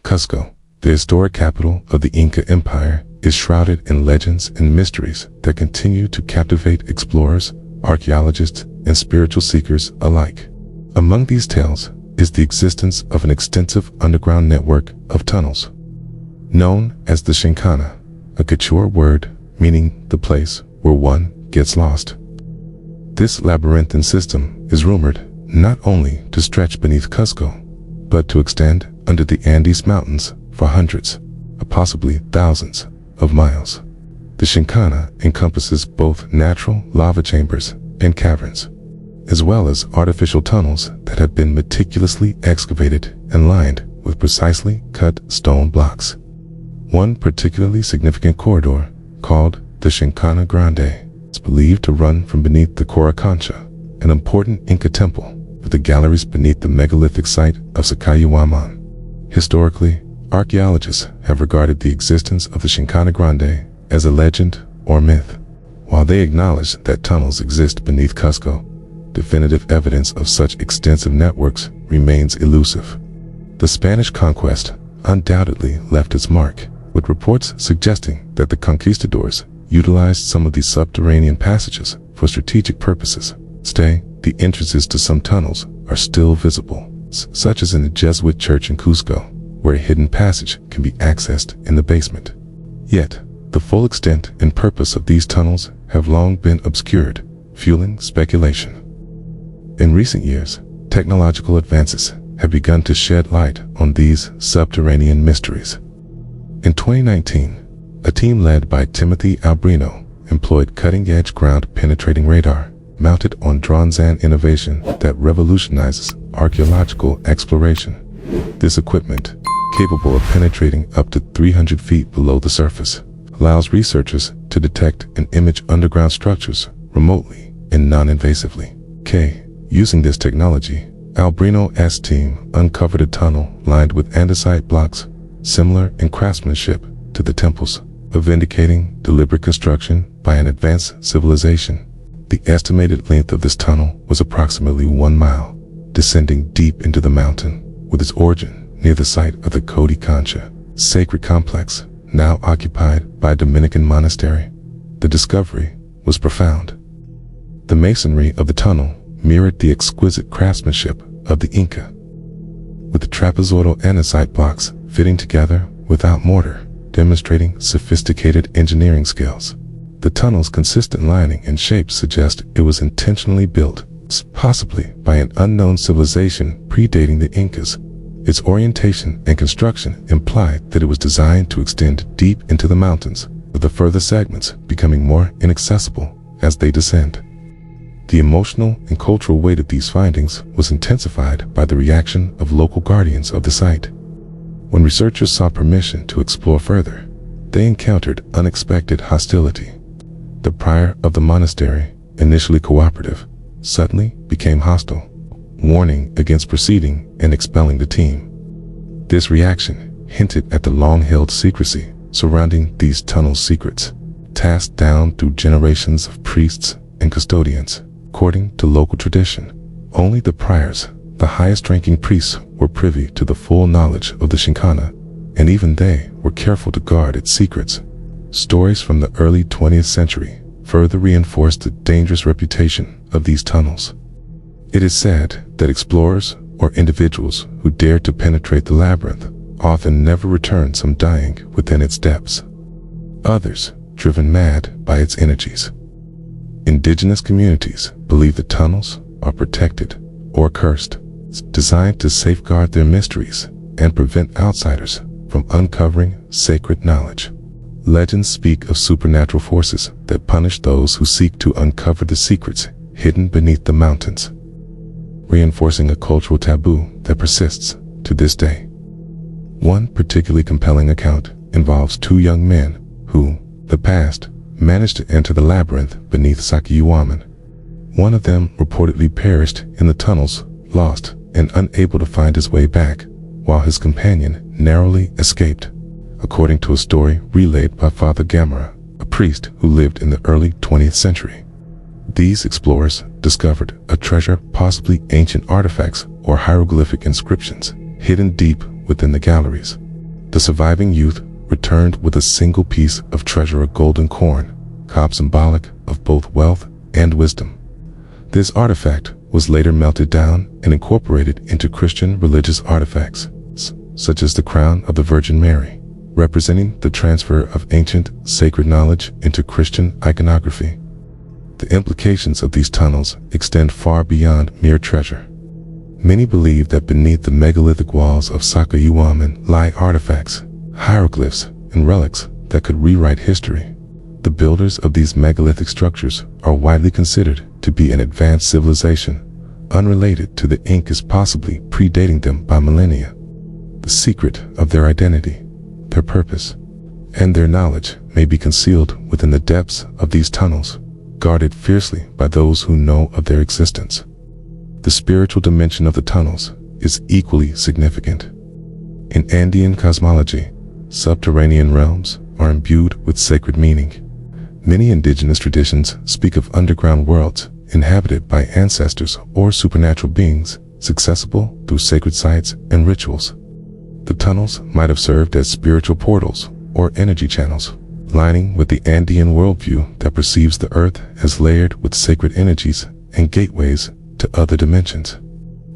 Cusco, the historic capital of the Inca Empire, is shrouded in legends and mysteries that continue to captivate explorers, archaeologists, and spiritual seekers alike. Among these tales is the existence of an extensive underground network of tunnels, known as the Shinkana, a Quechua word meaning the place where one gets lost. This labyrinthine system is rumored not only to stretch beneath Cusco, but to extend under the Andes Mountains for hundreds, possibly thousands, of miles. The Shinkana encompasses both natural lava chambers and caverns, as well as artificial tunnels that have been meticulously excavated and lined with precisely cut stone blocks. One particularly significant corridor, called the Shinkana Grande, is believed to run from beneath the Coricancha, an important Inca temple, with the galleries beneath the megalithic site of Sacsayhuaman. Historically, archaeologists have regarded the existence of the Shinkana Grande as a legend or myth. While they acknowledge that tunnels exist beneath Cusco, definitive evidence of such extensive networks remains elusive. The Spanish conquest undoubtedly left its mark, with reports suggesting that the conquistadors utilized some of these subterranean passages for strategic purposes. Today, the entrances to some tunnels are still visible, such as in the Jesuit church in Cusco, where a hidden passage can be accessed in the basement. Yet, the full extent and purpose of these tunnels have long been obscured, fueling speculation. In recent years, technological advances have begun to shed light on these subterranean mysteries. In 2019, a team led by Timothy Albrino employed cutting-edge ground-penetrating radar mounted on Dronzan innovation that revolutionizes archaeological exploration. This equipment, capable of penetrating up to 300 feet below the surface, allows researchers to detect and image underground structures remotely and non-invasively. Using this technology, Albrino's team uncovered a tunnel lined with andesite blocks, similar in craftsmanship to the temples, indicating deliberate construction by an advanced civilization. The estimated length of this tunnel was approximately 1 mile, descending deep into the mountain, with its origin near the site of the Coricancha sacred complex, now occupied by a Dominican monastery. The discovery was profound. The masonry of the tunnel mirrored the exquisite craftsmanship of the Inca, with the trapezoidal andesite blocks fitting together without mortar, demonstrating sophisticated engineering skills. The tunnel's consistent lining and shape suggest it was intentionally built, possibly by an unknown civilization predating the Incas. Its orientation and construction implied that it was designed to extend deep into the mountains, with the further segments becoming more inaccessible as they descend. The emotional and cultural weight of these findings was intensified by the reaction of local guardians of the site. When researchers sought permission to explore further, they encountered unexpected hostility. The prior of the monastery, initially cooperative, suddenly became hostile, warning against proceeding and expelling the team. This reaction hinted at the long-held secrecy surrounding these tunnel secrets, passed down through generations of priests and custodians. According to local tradition, only the priors, the highest-ranking priests, were privy to the full knowledge of the Shinkana, and even they were careful to guard its secrets. Stories from the early 20th century further reinforced the dangerous reputation of these tunnels. It is said that explorers or individuals who dared to penetrate the labyrinth often never returned, some dying within its depths, others driven mad by its energies. Indigenous communities believe the tunnels are protected or cursed, designed to safeguard their mysteries and prevent outsiders from uncovering sacred knowledge. Legends speak of supernatural forces that punish those who seek to uncover the secrets hidden beneath the mountains, reinforcing a cultural taboo that persists to this day. One particularly compelling account involves 2 young men who, in the past, managed to enter the labyrinth beneath Sacsayhuaman. One of them reportedly perished in the tunnels, lost and unable to find his way back, while his companion narrowly escaped, according to a story relayed by Father Gamera, a priest who lived in the early 20th century. These explorers discovered a treasure, possibly ancient artifacts or hieroglyphic inscriptions, hidden deep within the galleries. The surviving youth returned with a single piece of treasure, a golden corn, symbolic of both wealth and wisdom. This artifact was later melted down and incorporated into Christian religious artifacts, such as the crown of the Virgin Mary, representing the transfer of ancient sacred knowledge into Christian iconography. The implications of these tunnels extend far beyond mere treasure. Many believe that beneath the megalithic walls of Sakayuaman lie artifacts, hieroglyphs, and relics that could rewrite history. The builders of these megalithic structures are widely considered to be an advanced civilization, unrelated to the Incas, possibly predating them by millennia. The secret of their identity, their purpose, and their knowledge may be concealed within the depths of these tunnels, guarded fiercely by those who know of their existence. The spiritual dimension of the tunnels is equally significant. In Andean cosmology, subterranean realms are imbued with sacred meaning. Many indigenous traditions speak of underground worlds inhabited by ancestors or supernatural beings, accessible through sacred sites and rituals. The tunnels might have served as spiritual portals or energy channels, lining with the Andean worldview that perceives the earth as layered with sacred energies and gateways to other dimensions.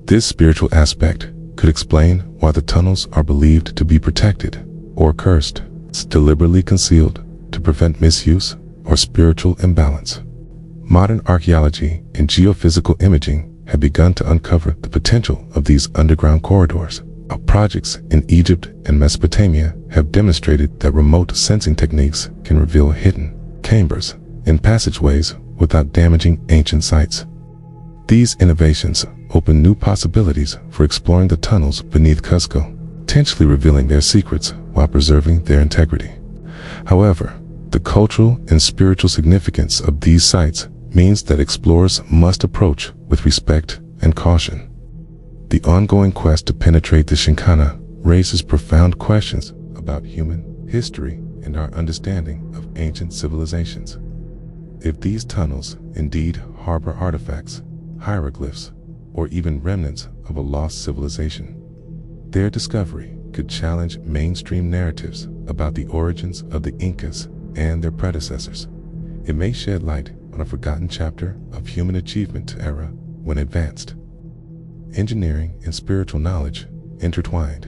This spiritual aspect could explain why the tunnels are believed to be protected or cursed, deliberately concealed to prevent misuse or spiritual imbalance. Modern archaeology and geophysical imaging have begun to uncover the potential of these underground corridors. Our projects in Egypt and Mesopotamia have demonstrated that remote sensing techniques can reveal hidden chambers and passageways without damaging ancient sites. These innovations open new possibilities for exploring the tunnels beneath Cusco, potentially revealing their secrets while preserving their integrity. However, the cultural and spiritual significance of these sites means that explorers must approach with respect and caution. The ongoing quest to penetrate the Shinkana raises profound questions about human history and our understanding of ancient civilizations. If these tunnels indeed harbor artifacts, hieroglyphs, or even remnants of a lost civilization, their discovery could challenge mainstream narratives about the origins of the Incas and their predecessors. It may shed light on a forgotten chapter of human achievement era when advanced engineering and spiritual knowledge intertwined.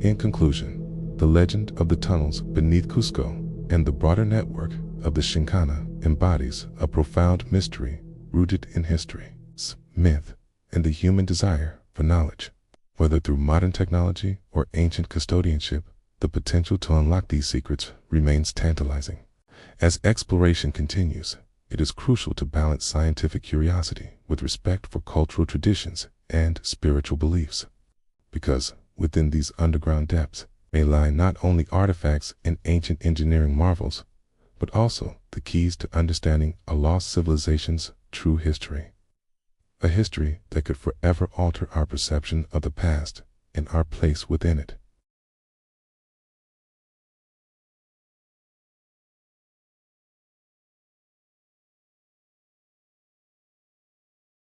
In conclusion, the legend of the tunnels beneath Cusco and the broader network of the Shinkana embodies a profound mystery rooted in history, myth, and the human desire for knowledge. Whether through modern technology or ancient custodianship, the potential to unlock these secrets remains tantalizing. As exploration continues, it is crucial to balance scientific curiosity with respect for cultural traditions and spiritual beliefs, because within these underground depths may lie not only artifacts and ancient engineering marvels, but also the keys to understanding a lost civilization's true history. A history that could forever alter our perception of the past and our place within it.